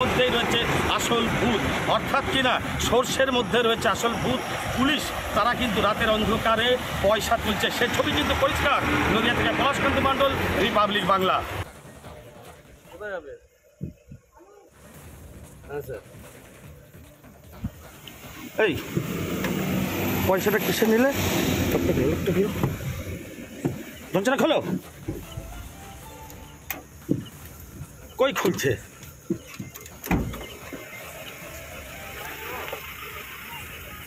মধ্যেই রয়েছে আসল ভূত, অর্থাৎ কিনা সর্ষের মধ্যে রয়েছে আসল ভূত। পুলিশ তারা কিন্তু রাতের অন্ধকারে পয়সা তুলছে, সে ছবি কিন্তু পরিষ্কার। নদিয়া থেকে পলাশকান্ত মণ্ডল, রিপাবলিক বাংলা। এই পয়সাটা কিসে নিলে? দরজাটা খোলো। কই খুলছে?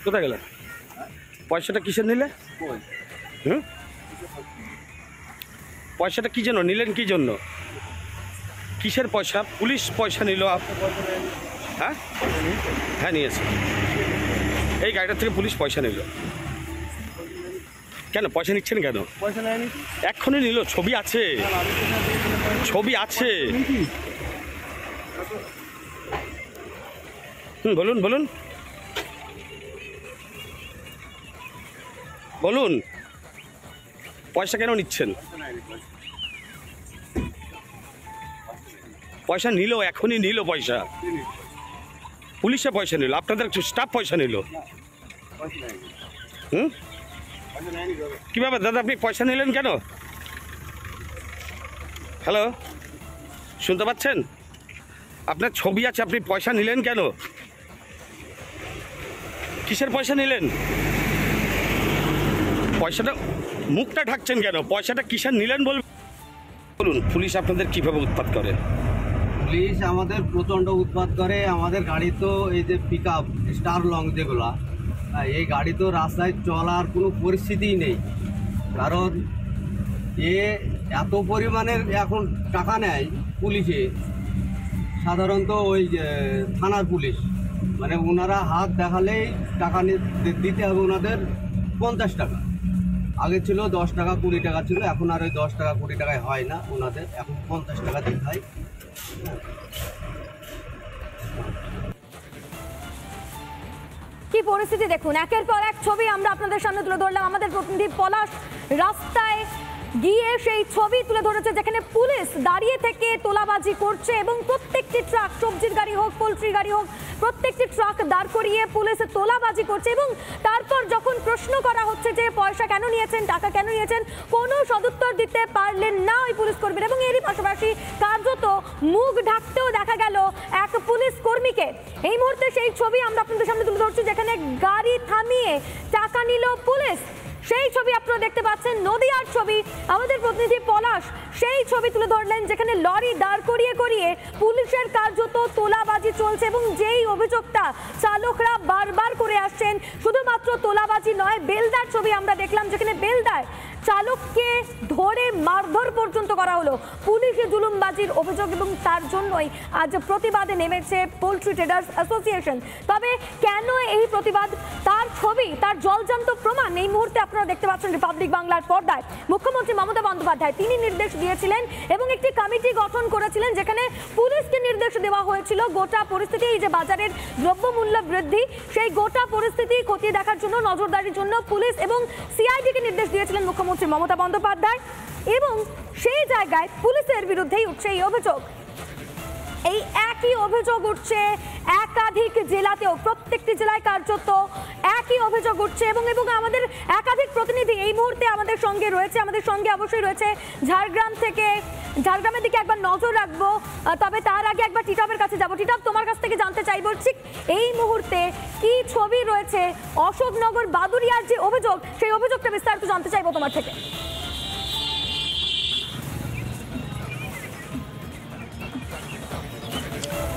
কোথায় গেল? পয়সাটা কিসের নিলে? পয়সাটা কি জন্য নিলেন? কি জন্য? কিসের পয়সা? পুলিশ পয়সা নিল? হ্যাঁ হ্যাঁ নিয়েছে। এই গাড়িটা থেকে পুলিশ পয়সা নিল কেন? পয়সা নিচ্ছেন কেন? পয়সা নেয়নি, এক্ষুনি নিল, ছবি আছে, ছবি আছে। বলুন বলুন বলুন, পয়সা কেন নিচ্ছেন? পয়সা নিল, এখনই নিল পয়সা। পুলিশে পয়সা নিল, আপনাদের স্টাফ পয়সা নিল। কীভাবে দাদা আপনি পয়সা নিলেন কেন? হ্যালো, শুনতে পাচ্ছেন? আপনার ছবি আছে, আপনি পয়সা নিলেন কেন? কিসের পয়সা নিলেন? পয়সাটা মুখটা ঢাকছেন কেন? পয়সাটা কিসের নিলেন বলুন। পুলিশ আপনাদের কিভাবে উৎপাত করে? পুলিশ আমাদের প্রচণ্ড উৎপাত করে। আমাদের গাড়ি তো এই যে পিক আপ স্টার লং যেগুলা, এই গাড়ি তো রাস্তায় চলার কোনো পরিস্থিতিই নেই। কারণ এত পরিমাণের এখন টাকা নেয় পুলিশে, সাধারণত ওই থানার পুলিশ, মানে ওনারা হাত দেখালেই টাকা দিতে হবে ওনাদের 50 টাকা। আগে ছিল 10 টাকা 20 টাকা ছিল, এখন আর ওই 10 টাকা 20 টাকায় হয় না ওনাদের, এখন 50 টাকা দিতে হয়। কি পরিস্থিতি দেখুন, একের পর এক ছবি আমরা আপনাদের সামনে তুলে ধরলাম। আমাদের প্রতিনিধি পলাশ রাস্তায় গিয়ে সেই ছবি তুলে ধরেছে যেখানে পুলিশ দাঁড়িয়ে থেকে তোলাবাজি করছে এবং প্রত্যেকটি ট্রাক, সবজির গাড়ি হোক পোলট্রি গাড়ি হোক, প্রত্যেকটি ট্রাক দাঁড় করিয়ে পুলিশ তোলাবাজি করছে। এবং তারপর যখন প্রশ্ন করা হচ্ছে যে পয়সা কেন নিয়েছেন, টাকা কেন নিয়েছেন, কোনো সদুত্তর দিতে পারলেন না ওই পুলিশ কর্মীরা। এবং এরই পাশাপাশি কার্যত মুখ ঢাকতেও দেখা গেল এক পুলিশ কর্মীকে। এই মুহূর্তে সেই ছবি আমরা আপনাদের সামনে তুলে ধরছি যেখানে গাড়ি থামিয়ে টাকা নিল পুলিশ। সেই ছবি আপনারা দেখতে পাচ্ছেন, নদিয়ার ছবি। আমাদের প্রতিনিধি পলাশ সেই ছবি তুলে ধরলেন যেখানে লরি দাঁড় করিয়ে করিয়ে পুলিশের কার্যত তোলাবাজি চলছে। এবং যেই অভিযোগটা চালকরা বারবার করে আসছেন, শুধুমাত্র তোলাবাজি নয়, বেলদার ছবি আমরা দেখলাম যেখানে বেলদায় চালককে ধরে মারধর পর্যন্ত করা হলো। পুলিশে জুলুমবাজির অভিযোগ এবং তার জন্যই আজ প্রতিবাদে নেমেছে পোলট্রি ট্রেডার্স অ্যাসোসিয়েশন। তবে কেন এই প্রতিবাদ, তার ছবি, তার জলজান্ত প্রমাণ এই মুহূর্তে আপনারা দেখতে পাচ্ছেন রিপাবলিক বাংলার পর্দায়। মুখ্যমন্ত্রী মমতা বন্দ্যোপাধ্যায় তিনি নির্দেশ দিয়েছিলেন এবং একটি কমিটি গঠন করেছিলেন যেখানে পুলিশকে নির্দেশ দেওয়া হয়েছিল গোটা পরিস্থিতি, এই যে বাজারের দ্রব্যমূল্য বৃদ্ধি, সেই গোটা পরিস্থিতি খতিয়ে দেখার জন্য, নজরদারির জন্য পুলিশ এবং সিআইডিকে নির্দেশ দিয়েছিলেন মুখ্যমন্ত্রী মমতা বন্দ্যোপাধ্যায়। এবং সেই জায়গায় পুলিশের বিরুদ্ধেই উঠছে এই অভিযোগ। এই একই অভিযোগ উঠছে একাধিক জেলাতেও, প্রত্যেকটি জেলায় কার্যত একই অভিযোগ উঠছে। এবং আমাদের একাধিক প্রতিনিধি এই মুহূর্তে আমাদের সঙ্গে রয়েছে। আমাদের সঙ্গে অবশ্যই রয়েছে ঝাড়গ্রাম থেকে। ঝাড়গ্রামের দিকে একবার নজর রাখবো, তবে তার আগে একবার টিটপের কাছে যাবো। টিটপ, তোমার কাছ থেকে জানতে চাইবো ঠিক এই মুহূর্তে কি ছবি রয়েছে অশোকনগর বাদুরিয়ার যে অভিযোগ, সেই অভিযোগটা বিস্তারিত জানতে চাইবো তোমার থেকে।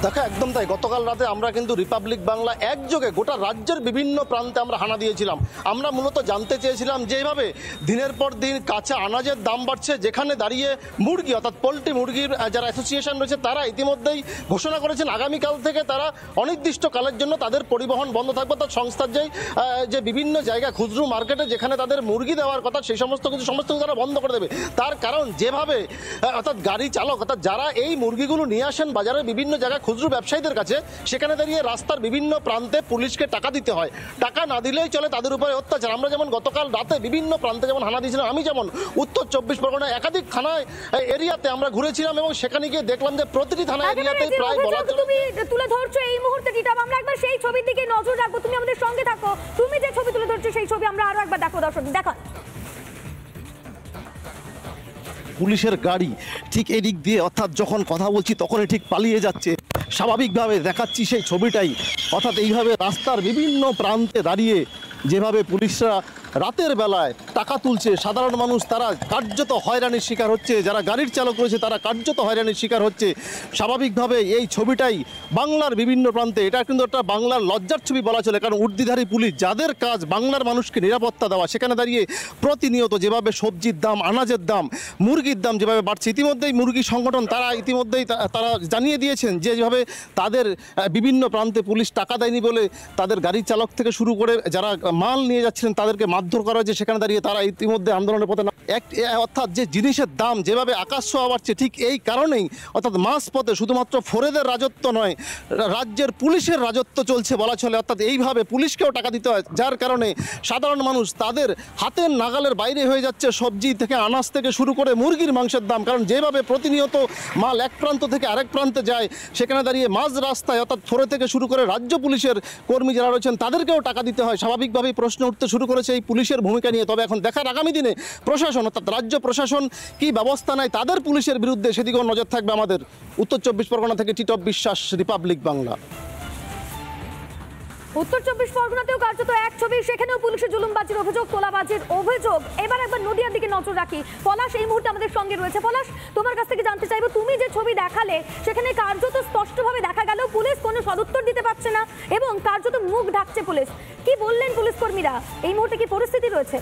দেখো, একদম তাই। গতকাল রাতে আমরা কিন্তু রিপাবলিক বাংলা একযোগে গোটা রাজ্যের বিভিন্ন প্রান্তে আমরা হানা দিয়েছিলাম। আমরা মূলত জানতে চেয়েছিলাম যে এইভাবে দিনের পর দিন কাঁচা আনাজের দাম বাড়ছে, যেখানে দাঁড়িয়ে মুরগি অর্থাৎ পোলট্রি মুরগির যারা অ্যাসোসিয়েশন রয়েছে তারা ইতিমধ্যেই ঘোষণা করেছেন আগামীকাল থেকে তারা অনির্দিষ্টকালের জন্য তাদের পরিবহন বন্ধ থাকবে। অর্থাৎ সংস্থার যে বিভিন্ন জায়গা খুচরো মার্কেটে যেখানে তাদের মুরগি দেওয়ার কথা, সেই সমস্ত কিছু তারা বন্ধ করে দেবে। তার কারণ যেভাবে অর্থাৎ গাড়ি চালক অর্থাৎ যারা এই মুরগিগুলো নিয়ে আসেন বাজারের বিভিন্ন জায়গায় খুচরো ব্যবসায়ীদের কাছে, সেখানে দাঁড়িয়ে রাস্তার বিভিন্ন প্রান্তে পুলিশকে টাকা দিতে হয়। টাকা না দিলেই চলে তাদের উপরে অত্যাচার। আমরা যেমন গতকাল রাতে বিভিন্ন প্রান্তে যেমন হানা দিয়েছিলাম, আমি যেমন উত্তর 24 পরগনায় একাধিক থানায় এরিয়াতে আমরা ঘুরেছিলাম এবং সেখানে গিয়ে দেখলাম যে প্রতিটি থানা এরিয়াতেই প্রায় বলা চলে। তুমি তুলে ধরছো এই মুহূর্তে টিটাব, আমরা একবার সেই ছবির দিকে নজর রাখবো, তুমি আমাদের সঙ্গে থাকো। তুমি যে ছবি তুলে ধরছো সেই ছবি আমরা আরো একবার দেখো, দর্শক দেখো। পুলিশের গাড়ি ঠিক এদিক দিয়ে, অর্থাৎ যখন কথা বলছি তখনই ঠিক পালিয়ে যাচ্ছে। স্বাভাবিকভাবে দেখাচ্ছি সেই ছবিটাই, অর্থাৎ এইভাবে রাস্তার বিভিন্ন প্রান্তে দাঁড়িয়ে যেভাবে পুলিশরা রাতের বেলায় টাকা তুলছে, সাধারণ মানুষ তারা কার্যত হয়রানির শিকার হচ্ছে, যারা গাড়ির চালক রয়েছে তারা কার্যত হয়রানির শিকার হচ্ছে। স্বাভাবিকভাবে এই ছবিটাই বাংলার বিভিন্ন প্রান্তে, এটা কিন্তু একটা বাংলার লজ্জার ছবি বলা চলে, কারণ উর্দিধারী পুলিশ যাদের কাজ বাংলার মানুষকে নিরাপত্তা দেওয়া, সেখানে দাঁড়িয়ে প্রতিনিয়ত যেভাবে সবজির দাম, আনাজের দাম, মুরগির দাম যেভাবে বাড়ছে, ইতিমধ্যেই মুরগি সংগঠন তারা ইতিমধ্যেই তারা জানিয়ে দিয়েছেন যে যেভাবে তাদের বিভিন্ন প্রান্তে পুলিশ টাকা দেয়নি বলে তাদের গাড়ির চালক থেকে শুরু করে যারা মাল নিয়ে যাচ্ছিলেন তাদেরকে মারধর করা হয়েছে। সেখানে দাঁড়িয়ে তারা ইতিমধ্যে আন্দোলনের পথে অর্থাৎ যে জিনিসের দাম যেভাবে আকাশ ছোঁয়া বাড়ছে, ঠিক এই কারণেই অর্থাৎ মাঝপথে শুধুমাত্র ফোরেদের রাজত্ব নয়, রাজ্যের পুলিশের রাজত্ব চলছে বলা চলে। অর্থাৎ এইভাবে পুলিশকেও টাকা দিতে হয়, যার কারণে সাধারণ মানুষ তাদের হাতের নাগালের বাইরে হয়ে যাচ্ছে সবজি থেকে আনাজ থেকে শুরু করে মুরগির মাংসের দাম। কারণ যেভাবে প্রতিনিয়ত মাল এক প্রান্ত থেকে আরেক প্রান্তে যায়, সেখানে দাঁড়িয়ে মাঝ রাস্তায় অর্থাৎ ফোরে থেকে শুরু করে রাজ্য পুলিশের কর্মী যারা রয়েছেন তাদেরকেও টাকা দিতে হয়। স্বাভাবিকভাবেই প্রশ্ন উঠতে শুরু করেছে এই পুলিশের ভূমিকা নিয়ে। তবে এখন দেখার আগামী দিনে প্রশাসন অর্থাৎ রাজ্য প্রশাসন কি ব্যবস্থা নেয় তাদের পুলিশের বিরুদ্ধে, সেদিকেও নজর থাকবে আমাদের। উত্তর 24 পরগনা থেকে টিটপ বিশ্বাস, রিপাবলিক বাংলা। উত্তর 24 পরগনাতেও কার্যত এক ছবি, সেখানেও পুলিশের জুলুমবাজির অভিযোগ, তোলাবাজির অভিযোগ। এবার একবার নদিয়ার দিকে নজর রাখি। পলাশ এই মুহূর্তে আমাদের সঙ্গে রয়েছে। পলাশ, তোমার কাছ থেকে জানতে চাইবো, তুমি যে ছবি দেখালে সেখানে কার্যত স্পষ্টভাবে দেখা গেল পুলিশ কোনো সদুত্তর দিতে পারছে না এবং কার্যত মুখ ঢাকছে পুলিশ। কি বললেন পুলিশ কর্মীরা? এই মুহূর্তে কি পরিস্থিতি রয়েছে?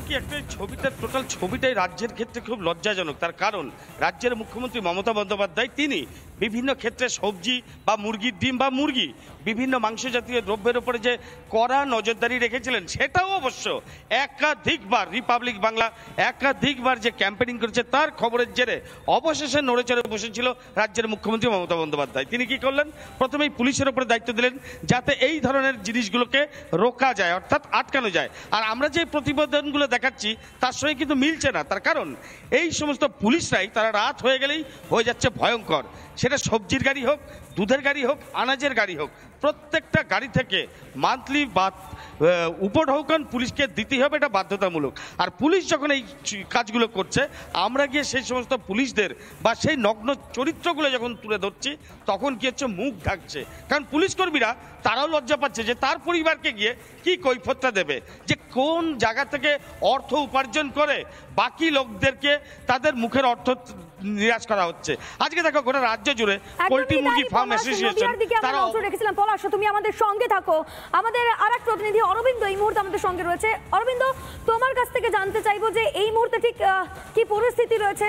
কি একটা ছবিটা, টোটাল ছবিটাই রাজ্যের ক্ষেত্রে খুব লজ্জাজনক। তার কারণ রাজ্যের মুখ্যমন্ত্রী মমতা বন্দ্যোপাধ্যায় তিনি বিভিন্ন ক্ষেত্রে সবজি বা মুরগির ডিম বা মুরগি বিভিন্ন মাংস জাতীয় দ্রব্যের উপরে যে কড়া নজরদারি রেখেছিলেন, সেটাও অবশ্য একাধিকবার রিপাবলিক বাংলা একাধিকবার যে ক্যাম্পেনিং করেছে তার খবরের জেরে অবশেষে নড়ে চড়ে বসেছিল রাজ্যের মুখ্যমন্ত্রী মমতা বন্দ্যোপাধ্যায়। তিনি কি করলেন? প্রথমেই পুলিশের উপরে দায়িত্ব দিলেন যাতে এই ধরনের জিনিসগুলোকে রোকা যায়, অর্থাৎ আটকানো যায়। আর আমরা যে প্রতিবেদনগুলো দেখাচ্ছি তার সঙ্গে কিন্তু মিলছে না। তার কারণ এই সমস্ত পুলিশরাই তারা রাত হয়ে গেলেই হয়ে যাচ্ছে ভয়ঙ্কর। সেটা সবজির গাড়ি হোক, দুধের গাড়ি হোক, আনাজের গাড়ি হোক, প্রত্যেকটা গাড়ি থেকে মান্থলি বা উপঢৌকন পুলিশকে দিতেই হবে, এটা বাধ্যতামূলক। আর পুলিশ যখন এই কাজগুলো করছে, আমরা গিয়ে সেই সমস্ত পুলিশদের বা সেই নগ্ন চরিত্রগুলো যখন তুলে ধরছি, তখন কি হচ্ছে, মুখ ঢাকছে। কারণ পুলিশ কর্মীরা তারাও লজ্জা পাচ্ছে যে তার পরিবারকে গিয়ে কি কৈফিয়তটা দেবে, যে কোন জায়গা থেকে অর্থ উপার্জন করে বাকি লোকদেরকে তাদের মুখের অর্থ নিরাশ করা হচ্ছে। আজকে দেখো গোটা রাজ্য জুড়ে পোল্ট্রি মুরগি ফার্ম অ্যাসোসিয়েশন তারা রেখেছিলাম। পলাশ, তুমি আমাদের সঙ্গে থাকো। আমাদের আরেক প্রতিনিধি অরবিন্দ এই মুহূর্তে আমাদের সঙ্গে রয়েছে। অরবিন্দ, তোমার কাছ থেকে জানতে চাইবো যে এই মুহূর্তে ঠিক কি পরিস্থিতি রয়েছে?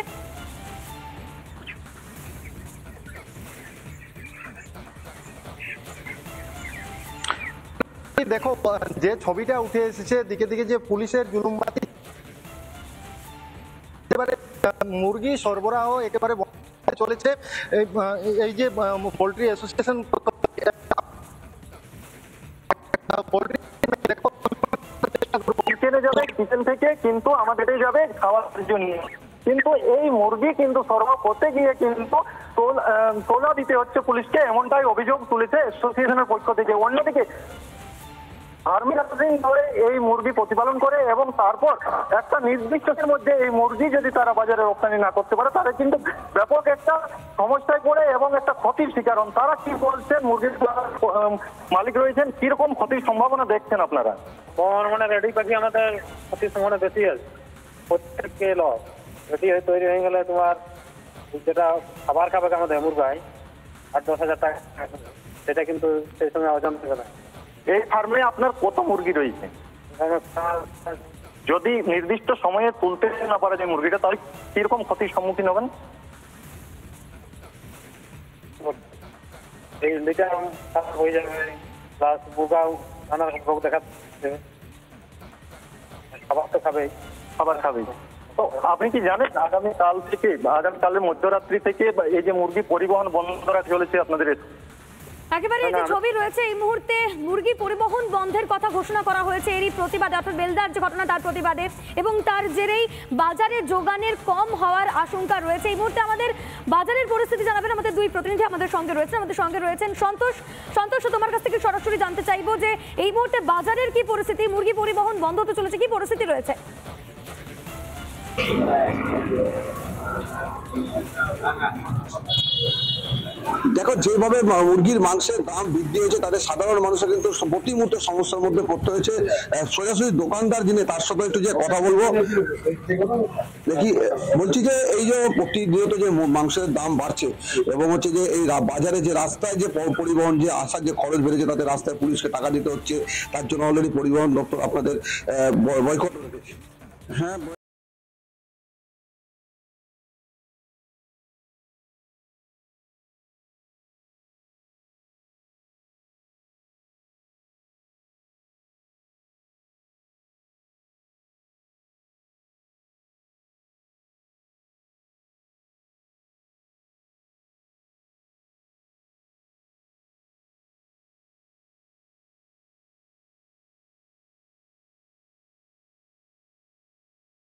দেখো, যে ছবিটা উঠে এসেছে দিকে দিকে যে পুলিশের জুলুমবাজি, একেবারে মুরগি সরবরাহ একেবারে চলেছে। এই যে পোল্ট্রি অ্যাসোসিয়েশন কিচেনে যাবে, কিচেন থেকে কিন্তু আমাদের যাবে খাওয়ার জন্য, কিন্তু এই মুরগি কিন্তু সরবরাহ করতে গিয়ে কিন্তু তোলা দিতে হচ্ছে পুলিশকে, এমনটাই অভিযোগ তুলেছে অ্যাসোসিয়েশনের পক্ষ থেকে। অন্যদিকে আর্মি ধরে এই মুরগি প্রতিপালন করে এবং তারপর একটা নির্দিষ্টের মধ্যে এই মুরগি যদি তারা বাজারে রপ্তানি না করতে পারে, তারা কিন্তু ব্যাপক একটা সমস্যায় পড়ে এবং একটা ক্ষতির শিকার হন। তারা কি বলছেন, মুরগির মালিক রয়েছেন, কিরকম ক্ষতির সম্ভাবনা দেখছেন আপনারা? মানে রেডি পাখি আমাদের ক্ষতির সম্ভাবনা বেশি আছে। প্রত্যেককে লস রেডি হয়ে তৈরি হয়ে গেলে তোমার যেটা খাবার খাবে আমাদের মুরগায় 8-10 হাজার টাকা, সেটা কিন্তু সেই সময় অর্জন থাকে না। এই ফার্মে আপনার কত মুরগি রয়েছে? যদি নির্দিষ্ট সময়ে তুলতে না পারে যে মুরগিটা, তাহলে কিরকম ক্ষতির সম্মুখীন হবেন? এই লিটার হয়ে যাবে, প্লাস বুগাও নানা রকম রোগ দেখা দেবে। খাবার তো খাবে, খাবার খাবে। তো আপনি কি জানেন আগামীকালের মধ্যরাত্রি থেকে এই যে মুরগি পরিবহন বন্ধ রাখা চলেছে আপনাদের? একেবারে এই যে ছবি রয়েছে এই মুহূর্তে মুরগি পরিবহন বন্ধের কথা ঘোষণা করা হয়েছে এরই প্রতিবাদে, অর্থাৎ বেলদার যে ঘটনা তার প্রতিবাদে, এবং তার জেরেই বাজারে যোগানের কম হওয়ার আশঙ্কা রয়েছে। এই মুহূর্তে আমাদের বাজারের পরিস্থিতি জানাবেন আমাদের দুই প্রতিনিধি আমাদের সঙ্গে রয়েছেন। সন্তোষ, তোমার কাছ থেকে সরাসরি জানতে চাইবো যে এই মুহূর্তে বাজারের কি পরিস্থিতি, মুরগি পরিবহন বন্ধ হতে চলেছে, কি পরিস্থিতি রয়েছে? দেখো, যেভাবে মুরগির মাংসের দাম বৃদ্ধি হয়েছে তাদের সাধারণ মানুষের কিন্তু প্রতি মুহূর্তে সমস্যার মধ্যে পড়তে হয়েছে। সোজাসুজি দোকানদার যিনি তার সাথে একটু যে কথা বলবো দেখি। বলছি যে এই যে প্রতিনিয়ত যে মাংসের দাম বাড়ছে এবং হচ্ছে যে এই বাজারে যে রাস্তায় যে পরিবহন যে আসার যে খরচ বেড়েছে, তাতে রাস্তায় পুলিশকে টাকা দিতে হচ্ছে, তার জন্য অলরেডি পরিবহন দপ্তর আপনাদের বয়কট রেখেছে। হ্যাঁ।